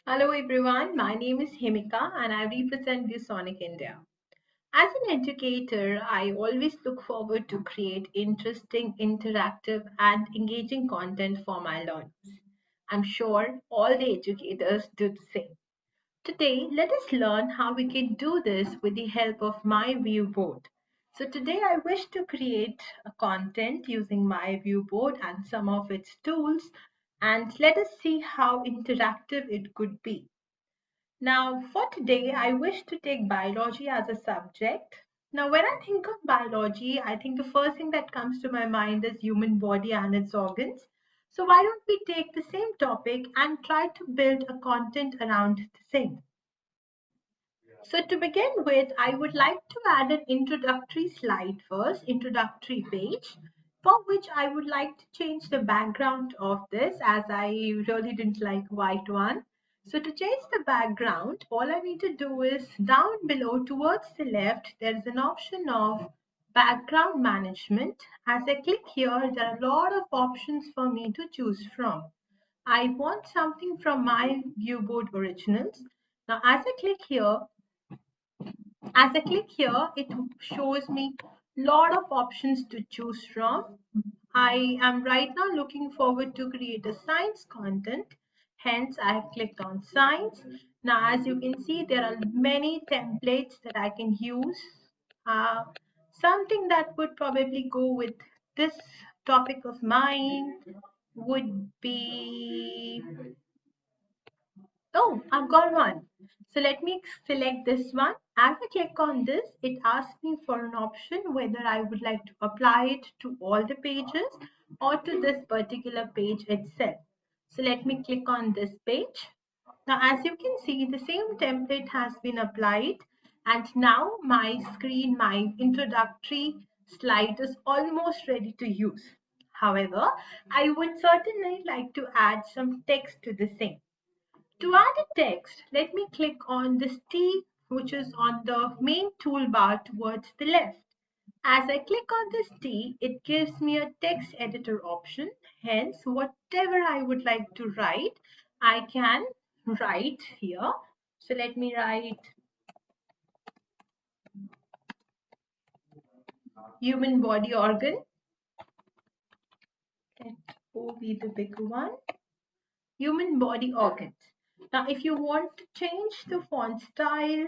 Hello everyone, my name is Himika and I represent ViewSonic India. As an educator, I always look forward to create interesting, interactive and engaging content for my learners. I'm sure all the educators do the same. Today, let us learn how we can do this with the help of my view board. So today I wish to create a content using my view board and some of its tools, and let us see how interactive it could be. Now, for today, I wish to take biology as a subject. Now, when I think of biology, I think the first thing that comes to my mind is human body and its organs. So why don't we take the same topic and try to build a content around the same? So to begin with, I would like to add an introductory slide first, introductory page, for which I would like to change the background of this as I really didn't like white one. So to change the background, all I need to do is down below towards the left, there is an option of background management. As I click here, there are a lot of options for me to choose from. I want something from my viewboard originals. Now, as I click here, it shows me lot of options to choose from. I am right now looking forward to create a science content. Hence, I have clicked on science. Now, as you can see, there are many templates that I can use. Uh, Something that would probably go with this topic of mine would be Oh, I've got one. So let me select this one. As I click on this, it asks me for an option whether I would like to apply it to all the pages or to this particular page itself. So let me click on this page. Now, as you can see, the same template has been applied, and now my screen, my introductory slide is almost ready to use. However, I would certainly like to add some text to the same. To add a text, let me click on this T, which is on the main toolbar towards the left. As I click on this T, it gives me a text editor option. Hence, whatever I would like to write, I can write here. So let me write human body organ. Let O be the bigger one. Human body organs. Now, if you want to change the font style,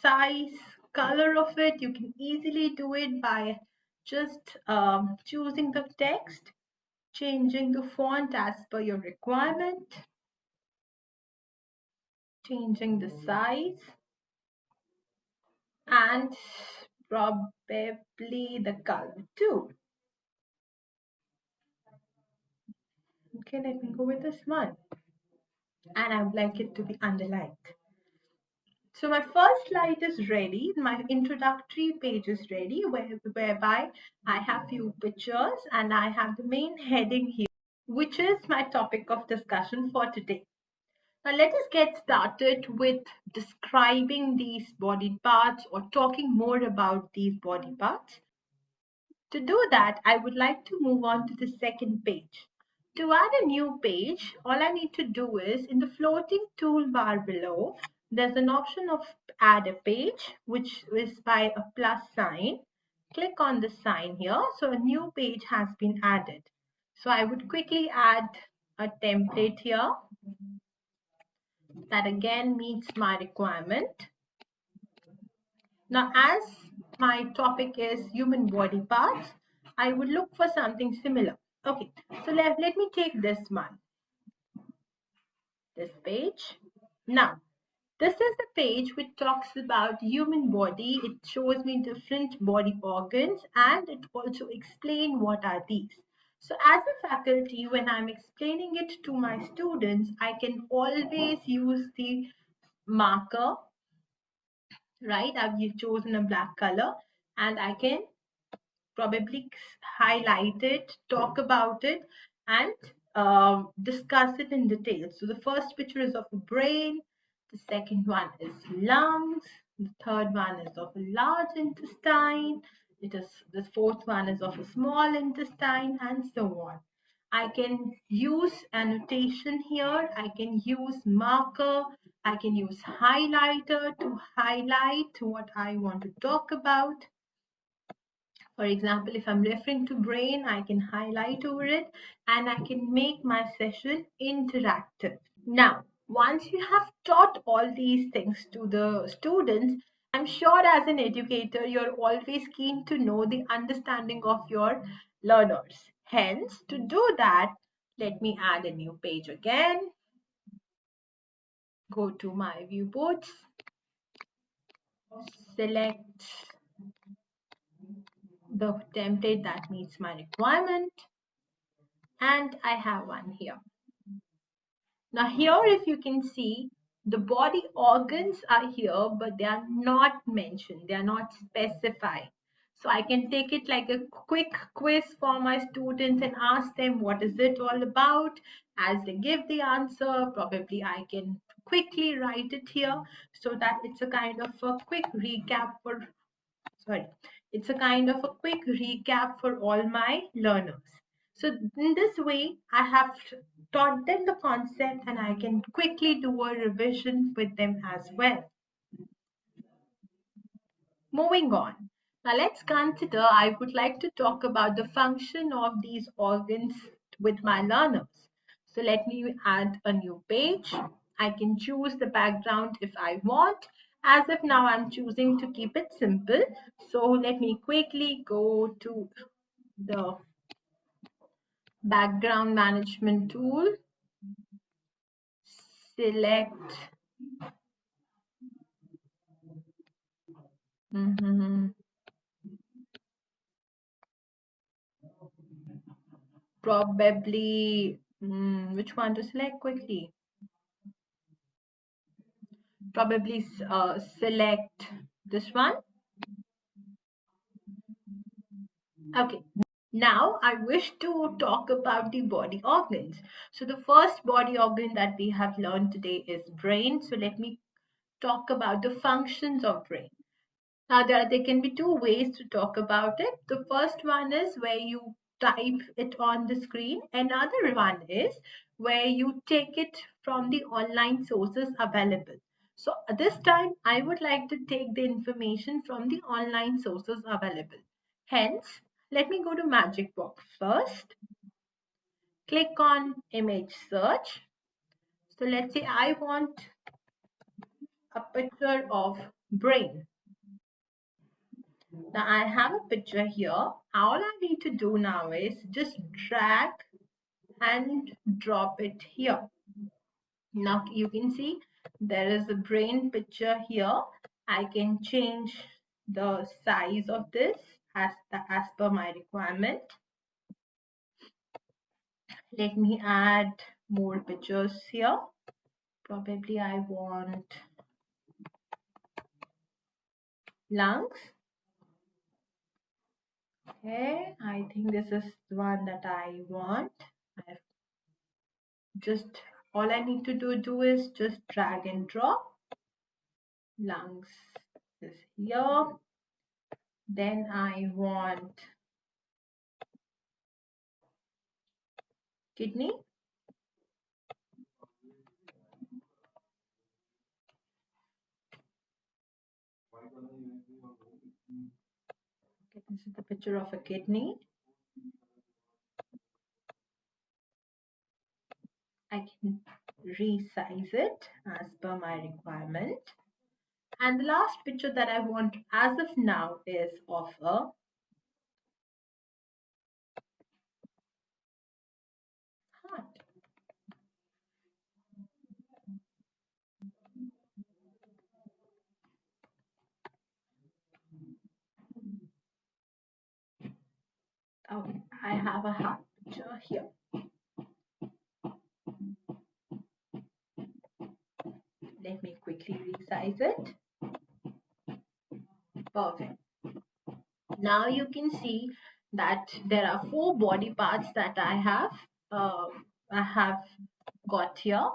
size, color of it, you can easily do it by just choosing the text, changing the font as per your requirement, changing the size, and probably the color too. Okay, let me go with this one. And I would like it to be underlined. So my first slide is ready. My introductory page is ready, whereby I have few pictures and I have the main heading here, which is my topic of discussion for today. Now let us get started with describing these body parts or talking more about these body parts. To do that, I would like to move on to the second page. To add a new page, all I need to do is in the floating toolbar below, there's an option of add a page, which is by a plus sign. Click on the sign here. So a new page has been added. So I would quickly add a template here that again meets my requirement. Now, as my topic is human body parts, I would look for something similar. Okay, so let me take this one, this page. Now, this is the page which talks about human body. It shows me different body organs and it also explains what are these. So as a faculty, when I'm explaining it to my students, I can always use the marker, right? I've chosen a black color and I can probably highlight it, talk about it, and discuss it in detail. So the first picture is of a brain, the second one is lungs, the third one is of a large intestine, it is the fourth one is of a small intestine, and so on. I can use annotation here. I can use marker. I can use highlighter to highlight what I want to talk about. For example, if I'm referring to brain, I can highlight over it and I can make my session interactive. Now, once you have taught all these things to the students, I'm sure as an educator, you're always keen to know the understanding of your learners. Hence, to do that, let me add a new page again. Go to my viewports, select the template that meets my requirement, and I have one here. Now here, if you can see, the body organs are here, but they are not mentioned. They are not specified. So I can take it like a quick quiz for my students and ask them what is it all about. As they give the answer, probably I can quickly write it here so that it's a kind of a quick recap for, sorry, it's a kind of a quick recap for all my learners. So in this way, I have taught them the concept and I can quickly do a revision with them as well. Moving on. Now let's consider, I would like to talk about the function of these organs with my learners. So let me add a new page. I can choose the background if I want. As of now, I'm choosing to keep it simple. So let me quickly go to the background management tool, select probably which one to select quickly? Probably select this one. Okay. Now I wish to talk about the body organs. So the first body organ that we have learned today is brain. So let me talk about the functions of brain. Now there can be two ways to talk about it. The first one is where you type it on the screen. Another one is where you take it from the online sources available. So this time I would like to take the information from the online sources available. Hence, let me go to Magic Box first. Click on image search. So let's say I want a picture of brain. Now I have a picture here. All I need to do now is just drag and drop it here. Now you can see there is a brain picture here. I can change the size of this as per my requirement. Let me add more pictures here. Probably I want lungs. Okay, I think this is the one that I want. I've just all I need to do is just drag and drop. Lungs is here. Then I want kidney. Okay, this is the picture of a kidney. I can resize it as per my requirement. And the last picture that I want as of now is of a heart. Okay, I have a heart picture here. Let me quickly resize it. Perfect. Now you can see that there are 4 body parts that uh, I have got here.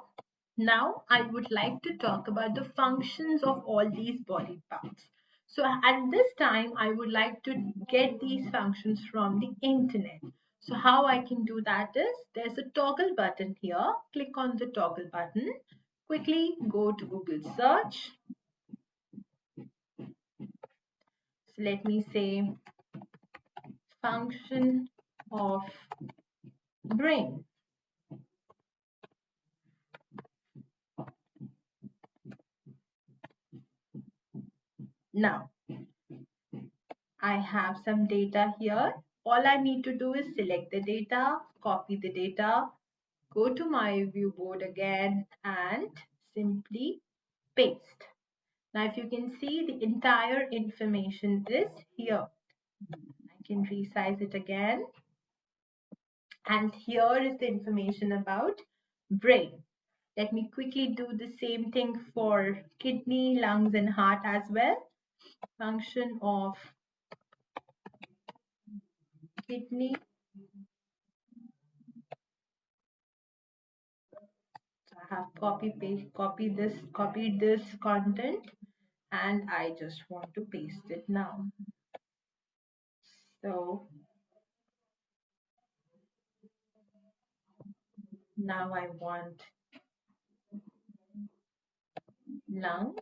Now I would like to talk about the functions of all these body parts. So at this time, I would like to get these functions from the internet. So how I can do that is, there's a toggle button here. Click on the toggle button. Quickly go to Google search. So let me say function of brain. Now, I have some data here. All I need to do is select the data, copy the data, go to my view board again and simply paste. Now, if you can see, the entire information is here. I can resize it again. And here is the information about brain. Let me quickly do the same thing for kidney, lungs, and heart as well. Function of kidney. So I have copied this content, and I just want to paste it now. So now I want lungs.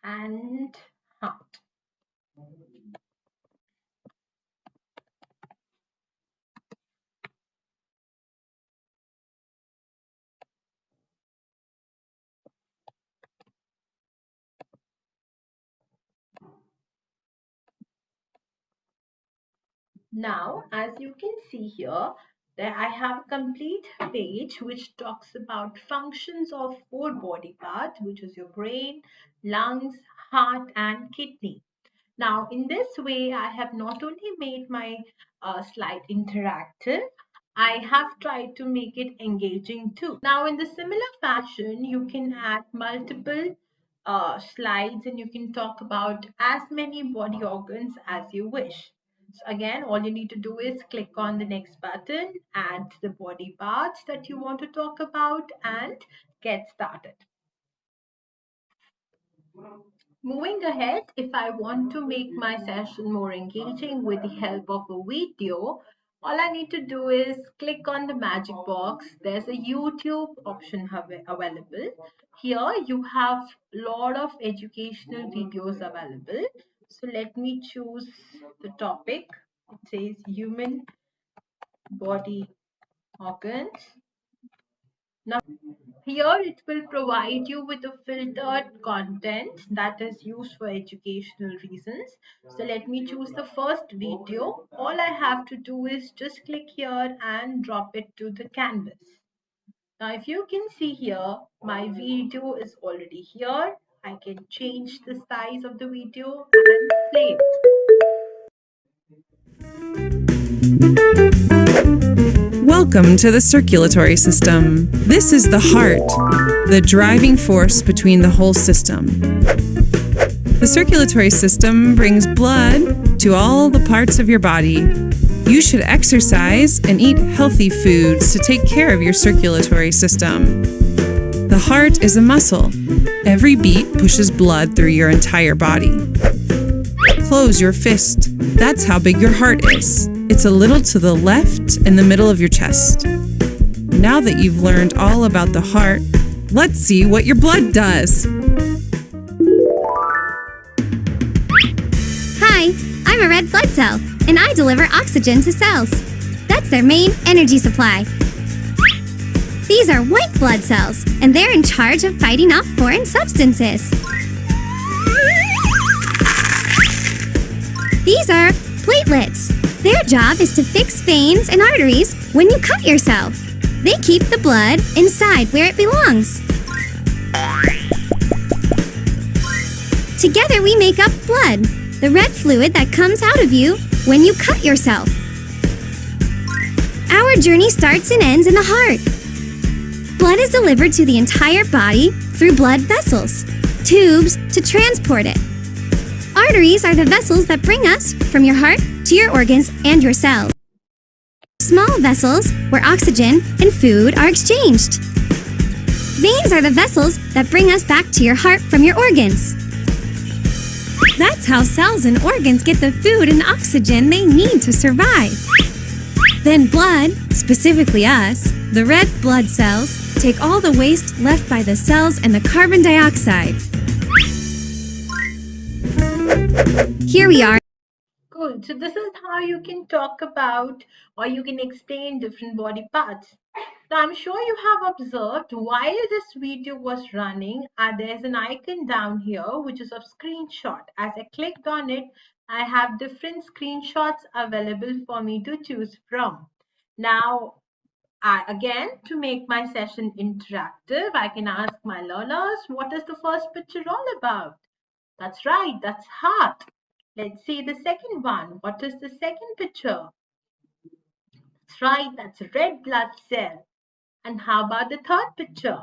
And heart. Now, as you can see here, that I have a complete page which talks about functions of 4 body parts, which is your brain, lungs, heart, and kidney. Now, in this way, I have not only made my slide interactive, I have tried to make it engaging too. Now, in the similar fashion, you can add multiple slides and you can talk about as many body organs as you wish. So again, all you need to do is click on the next button, add the body parts that you want to talk about, and get started. Moving ahead, if I want to make my session more engaging with the help of a video, all I need to do is click on the magic box. There's a YouTube option available. Here you have a lot of educational videos available. So let me choose the topic. It says human body organs. Now, here it will provide you with a filtered content that is used for educational reasons. So let me choose the first video. All I have to do is just click here and drop it to the canvas. Now, if you can see here, my video is already here. I can change the size of the video and play it. Welcome to the circulatory system. This is the heart, the driving force between the whole system. The circulatory system brings blood to all the parts of your body. You should exercise and eat healthy foods to take care of your circulatory system. The heart is a muscle. Every beat pushes blood through your entire body. Close your fist. That's how big your heart is. It's a little to the left in the middle of your chest. Now that you've learned all about the heart, let's see what your blood does. Hi, I'm a red blood cell, and I deliver oxygen to cells. That's their main energy supply. These are white blood cells, and they're in charge of fighting off foreign substances. These are platelets. Their job is to fix veins and arteries when you cut yourself. They keep the blood inside where it belongs. Together we make up blood, the red fluid that comes out of you when you cut yourself. Our journey starts and ends in the heart. Blood is delivered to the entire body through blood vessels, tubes to transport it. Arteries are the vessels that bring us from your heart to your organs and your cells. Small vessels where oxygen and food are exchanged. Veins are the vessels that bring us back to your heart from your organs. That's how cells and organs get the food and oxygen they need to survive. Then blood, specifically us, the red blood cells, take all the waste left by the cells and the carbon dioxide. Here we are. Cool. So this is how you can talk about or you can explain different body parts. Now I'm sure you have observed while this video was running, there's an icon down here which is of screenshot. As I clicked on it, I have different screenshots available for me to choose from. Now, again, to make my session interactive, I can ask my learners, what is the first picture all about? That's right, that's heart. Let's see the second one. What is the second picture? That's right, that's a red blood cell. And how about the third picture?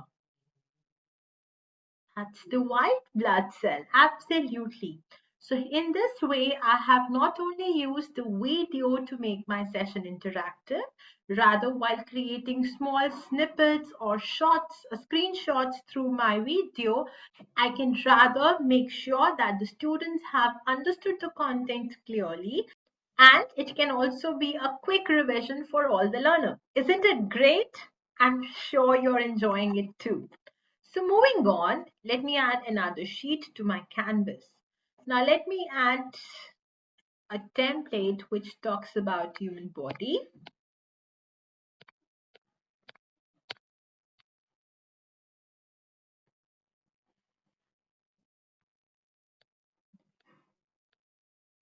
That's the white blood cell. Absolutely. So in this way, I have not only used the video to make my session interactive, rather while creating small snippets or shots, screenshots through my video, I can rather make sure that the students have understood the content clearly, and it can also be a quick revision for all the learners. Isn't it great? I'm sure you're enjoying it too. So moving on, let me add another sheet to my canvas. Now let me add a template which talks about human body.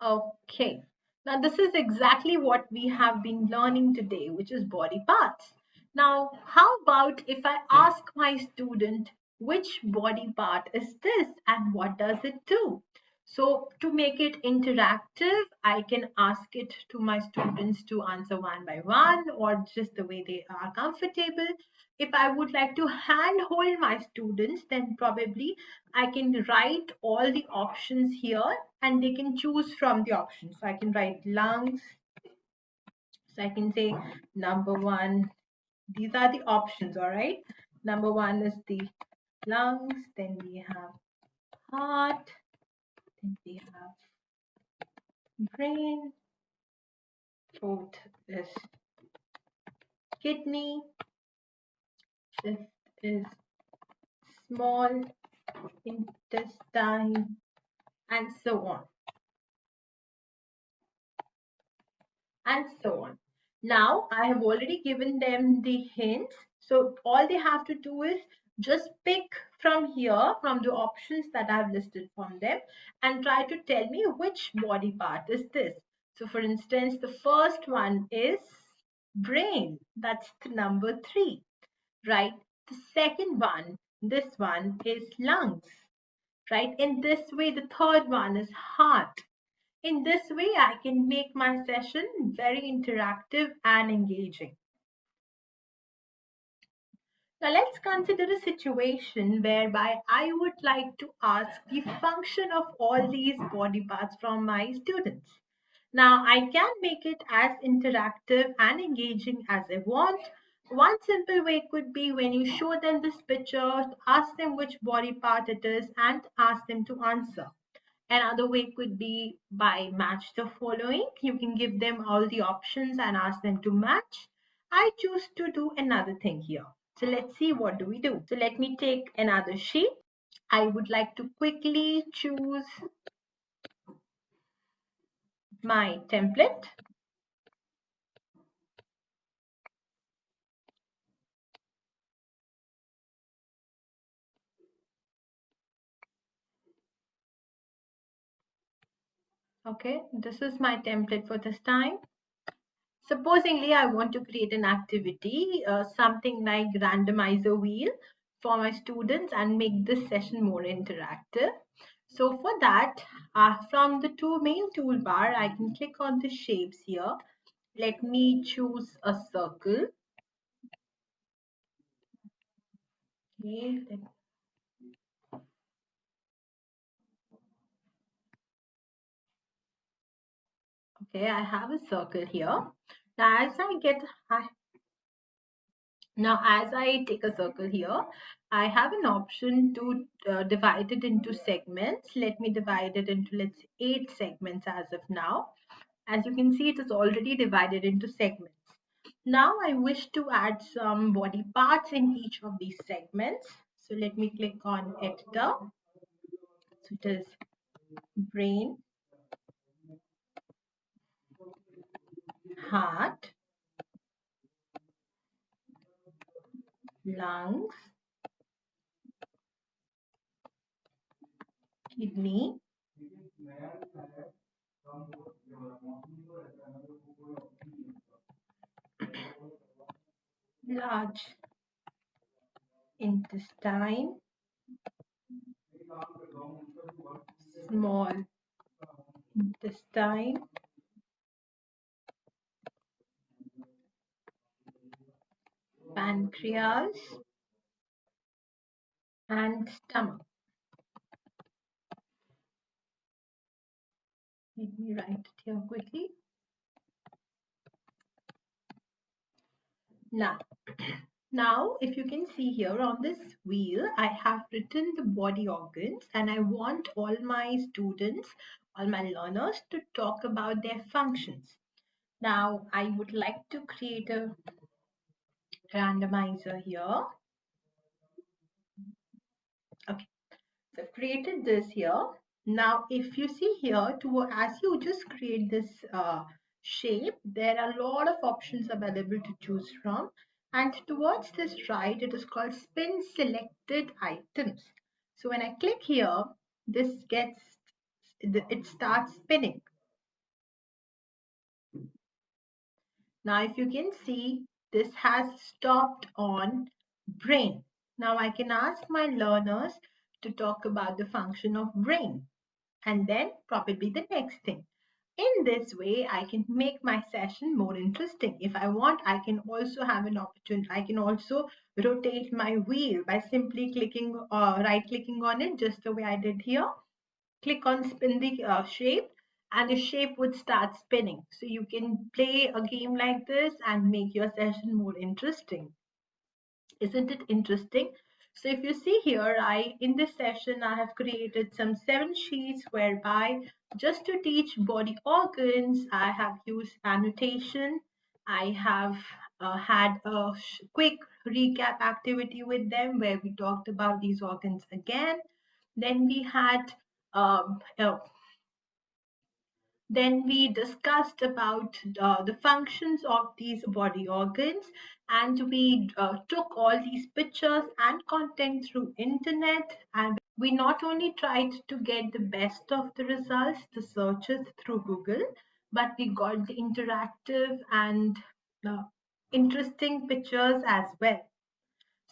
Okay, now this is exactly what we have been learning today, which is body parts. Now, how about if I ask my student which body part is this and what does it do? So to make it interactive, I can ask it to my students to answer one by one or just the way they are comfortable. If I would like to hand hold my students, then probably I can write all the options here and they can choose from the options. So I can write lungs. So I can say number one. These are the options, all right? Number one is the lungs, then we have heart, then we have brain, fourth is kidney, fifth is small intestine, and so on. And so on. Now I have already given them the hints. So all they have to do is just pick from here, from the options that I've listed from them, and try to tell me which body part is this. So for instance, the first one is brain. That's the number 3, right? The second one, this one is lungs, right? In this way, the third one is heart. In this way, I can make my session very interactive and engaging. Now let's consider a situation whereby I would like to ask the function of all these body parts from my students. Now I can make it as interactive and engaging as I want. One simple way could be when you show them this picture, ask them which body part it is and ask them to answer. Another way could be by match the following. You can give them all the options and ask them to match. I choose to do another thing here. So let's see what do we do. So let me take another sheet. I would like to quickly choose my template. Okay, this is my template for this time. Supposingly, I want to create an activity, something like randomizer wheel for my students and make this session more interactive. So for that, from the two main toolbar, I can click on the shapes here. Let me choose a circle. Okay, Okay, I have a circle here. Now as I get I, Now as I take a circle here, I have an option to divide it into segments. Let me divide it into, let's say, 8 segments as of now. As you can see, it is already divided into segments. Now I wish to add some body parts in each of these segments. So let me click on editor. So it is brain, heart, lungs, kidney, large intestine, small intestine, pancreas, and stomach. Let me write it here quickly. Now, if you can see here on this wheel, I have written the body organs, and I want all my students, all my learners to talk about their functions. Now, I would like to create a randomizer here. Okay, so I've created this here. Now, if you see here, as you just create this shape, there are a lot of options available to choose from. And towards this right, it is called spin selected items. So when I click here, it starts spinning. Now, if you can see, this has stopped on brain. Now I can ask my learners to talk about the function of brain, and then probably the next thing. In this way, I can make my session more interesting. If I want, I can also have an opportunity. I can also rotate my wheel by simply right clicking on it, just the way I did here. Click on spin the shape, and the shape would start spinning. So you can play a game like this and make your session more interesting. Isn't it interesting? So if you see here, in this session, I have created some 7 sheets whereby just to teach body organs, I have used annotation. I have had a quick recap activity with them where we talked about these organs again. Then we had um, uh, then we discussed about the functions of these body organs, and we took all these pictures and content through internet, and we not only tried to get the best of the results, the searches through Google, but we got the interactive and uh, interesting pictures as well.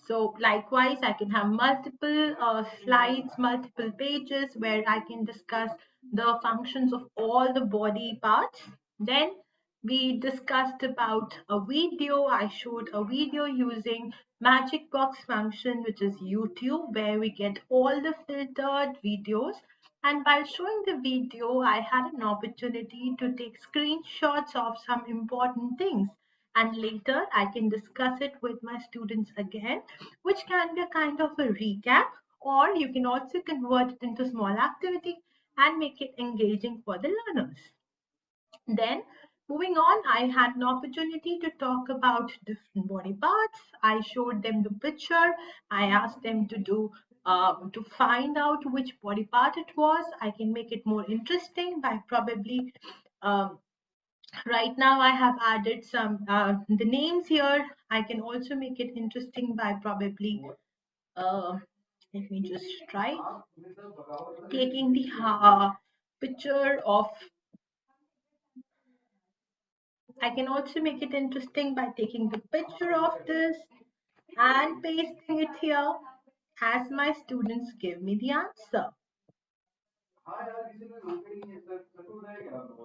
So likewise, I can have multiple slides, multiple pages where I can discuss the functions of all the body parts. Then we discussed about a video. I showed a video using Magic Box function, which is YouTube, where we get all the filtered videos. And by showing the video, I had an opportunity to take screenshots of some important things, and later I can discuss it with my students again, which can be a kind of a recap, or you can also convert it into small activity and make it engaging for the learners. Then moving on, I had an opportunity to talk about different body parts. I showed them the picture. I asked them to do to find out which body part it was. I can make it more interesting by probably um, right now I have added some the names here. I can also make it interesting by probably let me just try taking the picture of. I can also make it interesting by taking the picture of this and pasting it here as my students give me the answer.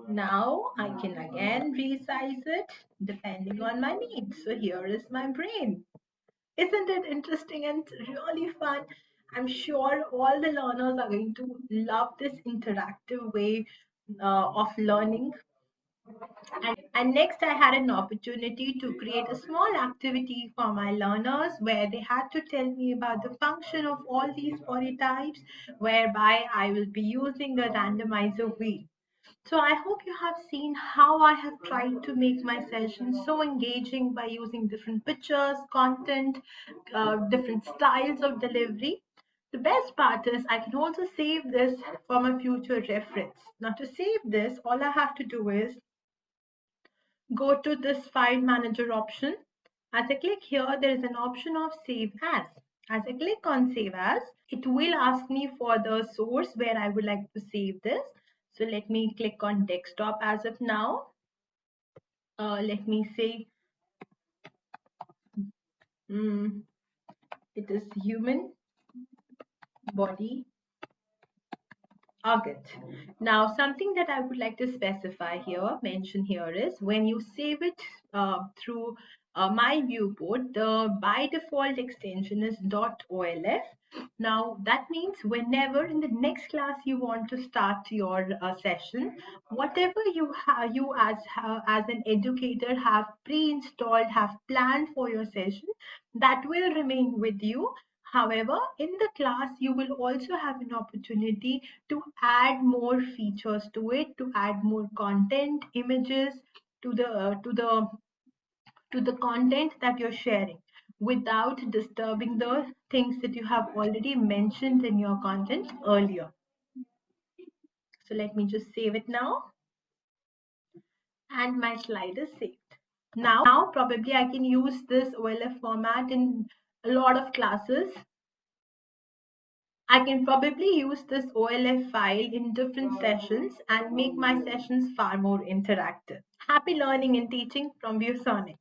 Now I can again resize it depending on my needs. So here is my brain. Isn't it interesting and really fun? I'm sure all the learners are going to love this interactive way of learning. And next, I had an opportunity to create a small activity for my learners where they had to tell me about the function of all these body types, whereby I will be using a randomizer wheel. So I hope you have seen how I have tried to make my sessions so engaging by using different pictures, content, different styles of delivery. The best part is I can also save this for my future reference. Now to save this, all I have to do is go to this file manager option. As I click here, there is an option of save as. As I click on save as, it will ask me for the source where I would like to save this. So let me click on desktop as of now. Let me say mm, it is human body August. Now, something that I would like to specify here, mention here is when you save it through my viewport, the by default extension is .olf. Now, that means whenever in the next class you want to start your session, whatever you as an educator have pre-installed, have planned for your session, that will remain with you. However, in the class, you will also have an opportunity to add more features to it, to add more content, images to the content that you're sharing without disturbing the things that you have already mentioned in your content earlier. So let me just save it now, and my slide is saved. Now probably I can use this OLF format in a lot of classes. I can probably use this OLF file in different sessions and make my sessions far more interactive. Happy learning and teaching from ViewSonic.